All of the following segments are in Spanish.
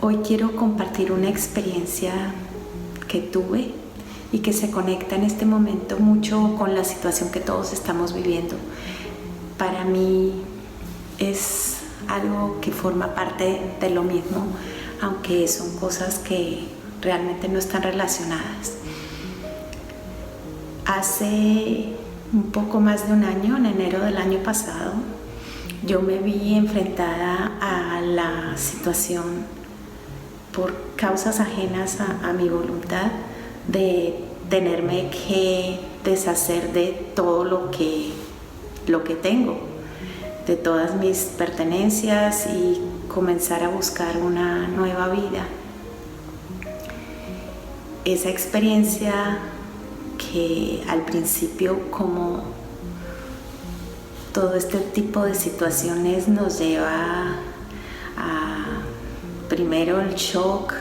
Hoy quiero compartir una experiencia que tuve y que se conecta en este momento mucho con la situación que todos estamos viviendo. Para mí es algo que forma parte de lo mismo, aunque son cosas que realmente no están relacionadas. Hace un poco más de un año, en enero del año pasado, yo me vi enfrentada a la situación por causas ajenas a mi voluntad de tenerme que deshacer de todo lo que tengo, de todas mis pertenencias y comenzar a buscar una nueva vida. Esa experiencia que al principio, como todo este tipo de situaciones, nos lleva a primero el shock,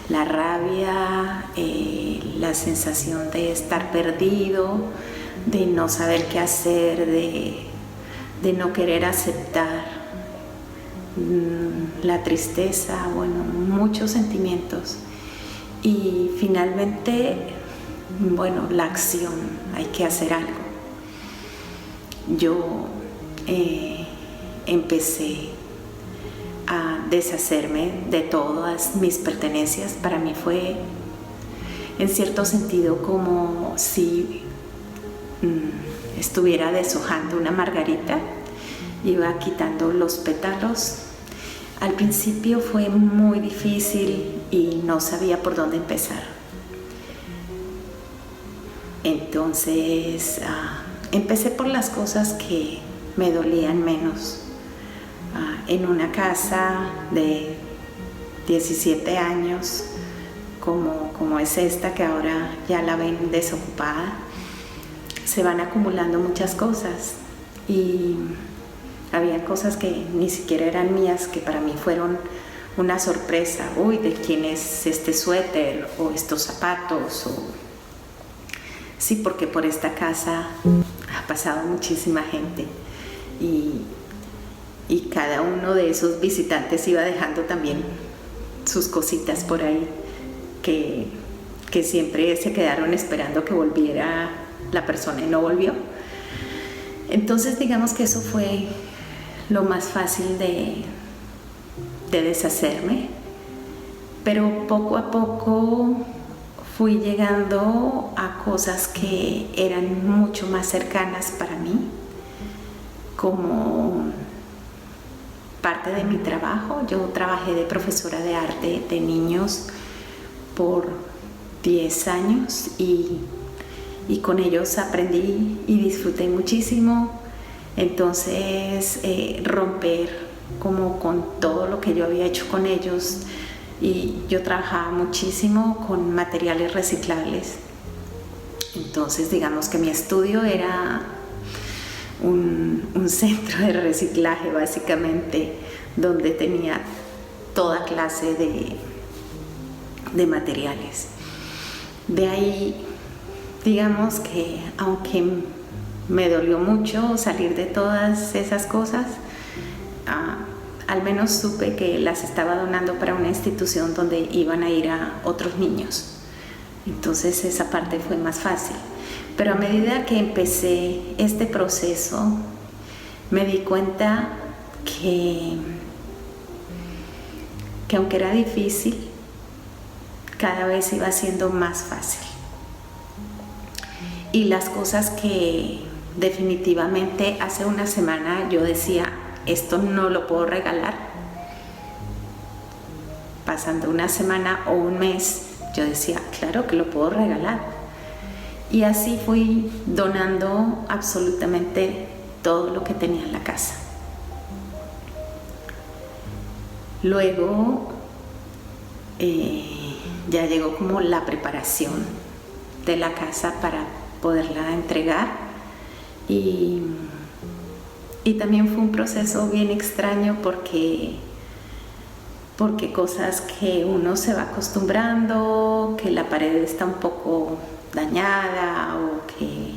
la rabia, la sensación de estar perdido, de no saber qué hacer, de no querer aceptar, la tristeza, bueno, muchos sentimientos. Y finalmente, bueno, la acción, hay que hacer algo. Yo empecé a deshacerme de todas mis pertenencias. Para mí fue, en cierto sentido, como si estuviera deshojando una margarita. Iba quitando los pétalos. Al principio fue muy difícil y no sabía por dónde empezar. Entonces empecé por las cosas que me dolían menos. En una casa de 17 años, como es esta, que ahora ya la ven desocupada, se van acumulando muchas cosas y había cosas que ni siquiera eran mías, que para mí fueron una sorpresa. Uy, ¿de quién es este suéter o estos zapatos? Sí, porque por esta casa ha pasado muchísima gente y cada uno de esos visitantes iba dejando también sus cositas por ahí que siempre se quedaron esperando que volviera la persona y no volvió. Entonces digamos que eso fue lo más fácil de deshacerme, pero poco a poco fui llegando a cosas que eran mucho más cercanas para mí, como parte de mi trabajo. Yo trabajé de profesora de arte de niños por 10 años y con ellos aprendí y disfruté muchísimo. Entonces romper como con todo lo que yo había hecho con ellos, y yo trabajaba muchísimo con materiales reciclables. Entonces digamos que mi estudio era un centro de reciclaje, básicamente, donde tenía toda clase de materiales. De ahí, digamos que aunque me dolió mucho salir de todas esas cosas, al menos supe que las estaba donando para una institución donde iban a ir a otros niños. Entonces esa parte fue más fácil. Pero a medida que empecé este proceso, me di cuenta que aunque era difícil, cada vez iba siendo más fácil. Y las cosas que definitivamente hace una semana yo decía, esto no lo puedo regalar, pasando una semana o un mes, yo decía, claro que lo puedo regalar. Y así fui donando absolutamente todo lo que tenía en la casa. Luego ya llegó como la preparación de la casa para poderla entregar, y también fue un proceso bien extraño porque cosas que uno se va acostumbrando, que la pared está un poco dañada o que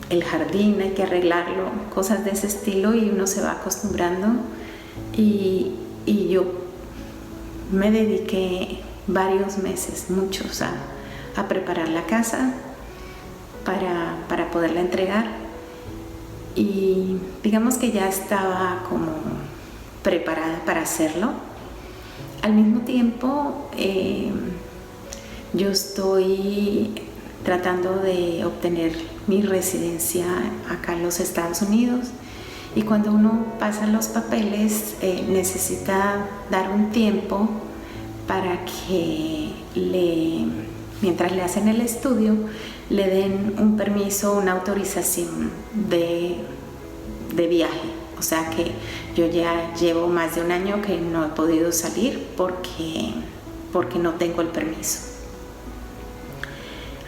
el jardín hay que arreglarlo, cosas de ese estilo, y uno se va acostumbrando. Y yo me dediqué varios meses, muchos, a preparar la casa para poderla entregar, y digamos que ya estaba como preparada para hacerlo. Al mismo tiempo, yo estoy tratando de obtener mi residencia acá en los Estados Unidos, y cuando uno pasa los papeles necesita dar un tiempo para que mientras le hacen el estudio, le den un permiso, una autorización de viaje. O sea que yo ya llevo más de un año que no he podido salir porque no tengo el permiso.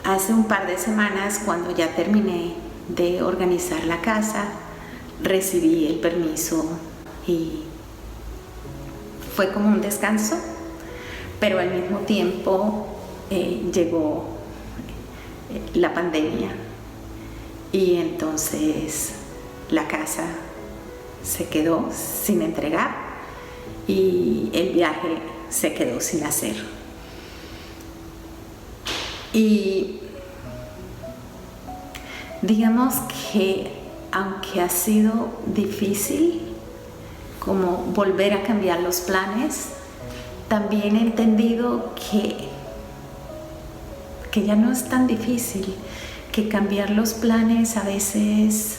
Hace un par de semanas, cuando ya terminé de organizar la casa, recibí el permiso y fue como un descanso, pero al mismo tiempo llegó la pandemia, y entonces la casa se quedó sin entregar y el viaje se quedó sin hacer. Y digamos que aunque ha sido difícil como volver a cambiar los planes, también he entendido que ya no es tan difícil, que cambiar los planes a veces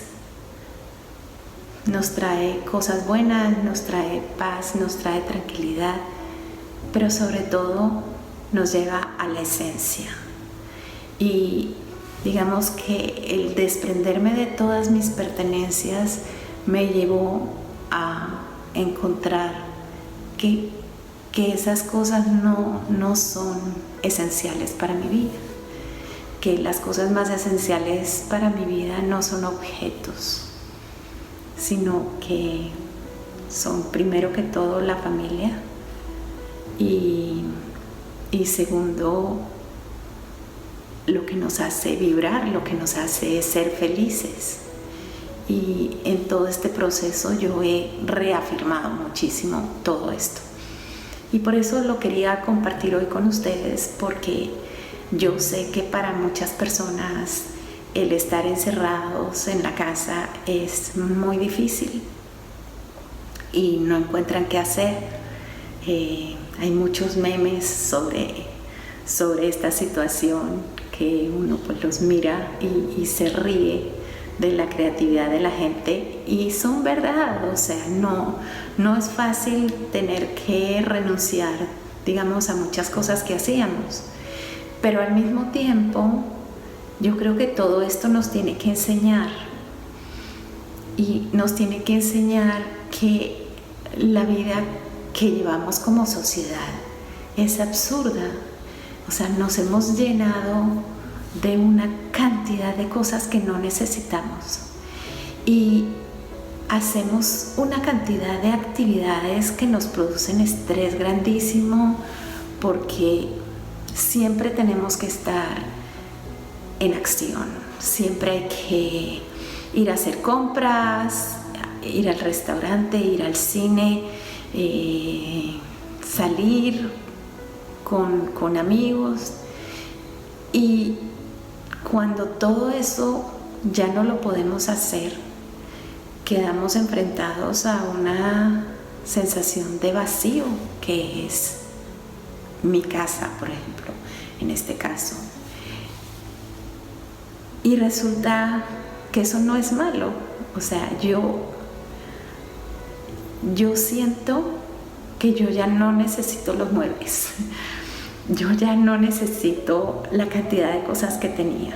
nos trae cosas buenas, nos trae paz, nos trae tranquilidad, pero sobre todo nos lleva a la esencia. Y digamos que el desprenderme de todas mis pertenencias me llevó a encontrar que esas cosas no son esenciales para mi vida, que las cosas más esenciales para mi vida no son objetos, sino que son primero que todo la familia, y segundo, lo que nos hace vibrar, lo que nos hace ser felices. Y en todo este proceso yo he reafirmado muchísimo todo esto. Y por eso lo quería compartir hoy con ustedes, porque yo sé que para muchas personas el estar encerrados en la casa es muy difícil y no encuentran qué hacer. Hay muchos memes sobre esta situación que uno pues los mira y se ríe de la creatividad de la gente, y son verdad. O sea, no es fácil tener que renunciar, digamos, a muchas cosas que hacíamos, pero al mismo tiempo yo creo que todo esto nos tiene que enseñar, y nos tiene que enseñar que la vida que llevamos como sociedad es absurda. O sea, nos hemos llenado de una cantidad de cosas que no necesitamos, y hacemos una cantidad de actividades que nos producen estrés grandísimo, porque siempre tenemos que estar en acción, siempre hay que ir a hacer compras, ir al restaurante, ir al cine, salir con amigos. Y cuando todo eso ya no lo podemos hacer, quedamos enfrentados a una sensación de vacío, que es mi casa, por ejemplo, en este caso. Y resulta que eso no es malo. O sea, yo siento que yo ya no necesito los muebles. Yo ya no necesito la cantidad de cosas que tenía.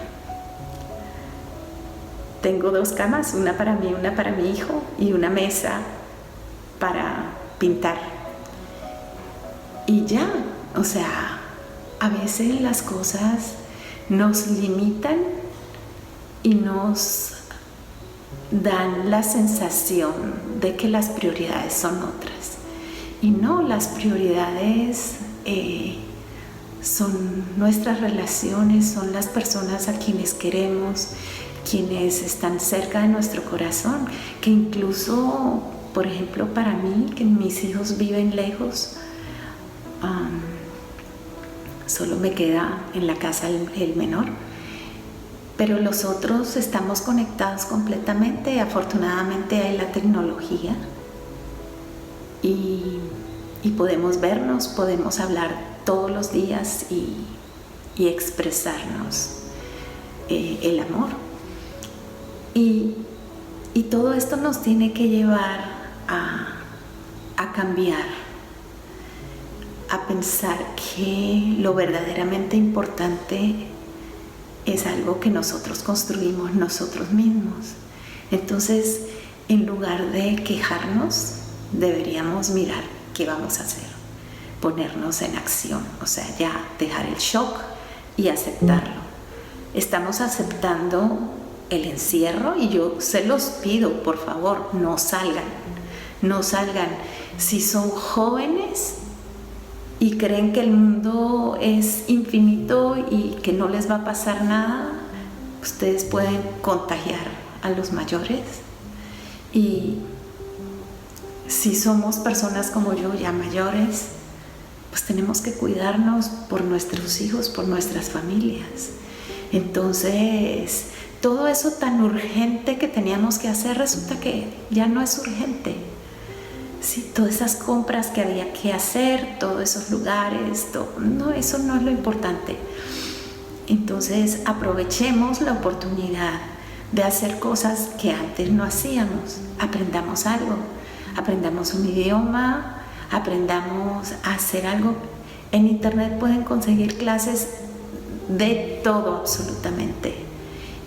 Tengo 2 camas, una para mí, una para mi hijo, y una mesa para pintar. Y ya, o sea, a veces las cosas nos limitan y nos dan la sensación de que las prioridades son otras. Y no, las prioridades son nuestras relaciones, son las personas a quienes queremos, quienes están cerca de nuestro corazón, que incluso, por ejemplo, para mí, que mis hijos viven lejos, solo me queda en la casa el menor, pero los otros estamos conectados completamente. Afortunadamente hay la tecnología y podemos vernos, podemos hablar todos los días y expresarnos el amor. Y todo esto nos tiene que llevar a cambiar, a pensar que lo verdaderamente importante es algo que nosotros construimos nosotros mismos. Entonces, en lugar de quejarnos, deberíamos mirar qué vamos a hacer, ponernos en acción, o sea, ya dejar el shock y aceptarlo. Estamos aceptando el encierro y yo se los pido, por favor, no salgan. Si son jóvenes y creen que el mundo es infinito y que no les va a pasar nada, ustedes pueden contagiar a los mayores. Y si somos personas como yo, ya mayores, pues tenemos que cuidarnos por nuestros hijos, por nuestras familias. Entonces, todo eso tan urgente que teníamos que hacer resulta que ya no es urgente. Sí, todas esas compras que había que hacer, todos esos lugares, no, eso no es lo importante. Entonces, aprovechemos la oportunidad de hacer cosas que antes no hacíamos. Aprendamos algo, aprendamos un idioma, aprendamos a hacer algo. En internet pueden conseguir clases de todo absolutamente.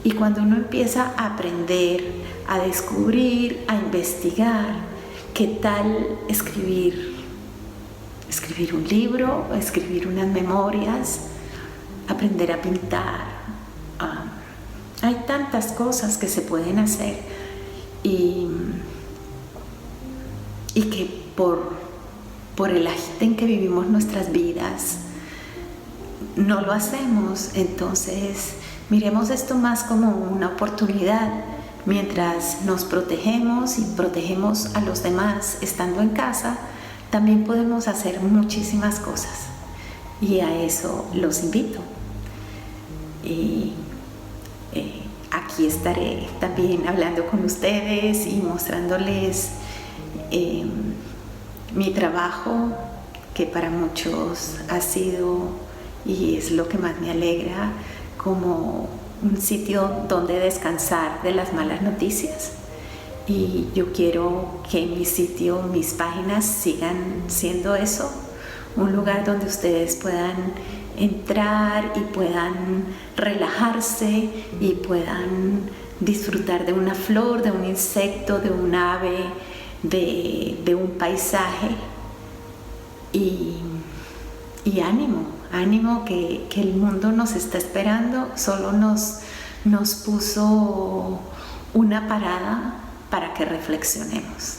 Y cuando uno empieza a aprender, a descubrir, a investigar, ¿qué tal escribir un libro, escribir unas memorias, aprender a pintar? Hay tantas cosas que se pueden hacer y que por el agite en que vivimos nuestras vidas no lo hacemos. Entonces, miremos esto más como una oportunidad. Mientras nos protegemos y protegemos a los demás estando en casa, también podemos hacer muchísimas cosas. Y a eso los invito. Y aquí estaré también hablando con ustedes y mostrándoles mi trabajo, que para muchos ha sido y es lo que más me alegra, como un sitio donde descansar de las malas noticias. Y yo quiero que mi sitio, mis páginas sigan siendo eso, un lugar donde ustedes puedan entrar y puedan relajarse y puedan disfrutar de una flor, de un insecto, de un ave, de un paisaje. Y ánimo que el mundo nos está esperando, solo nos puso una parada para que reflexionemos.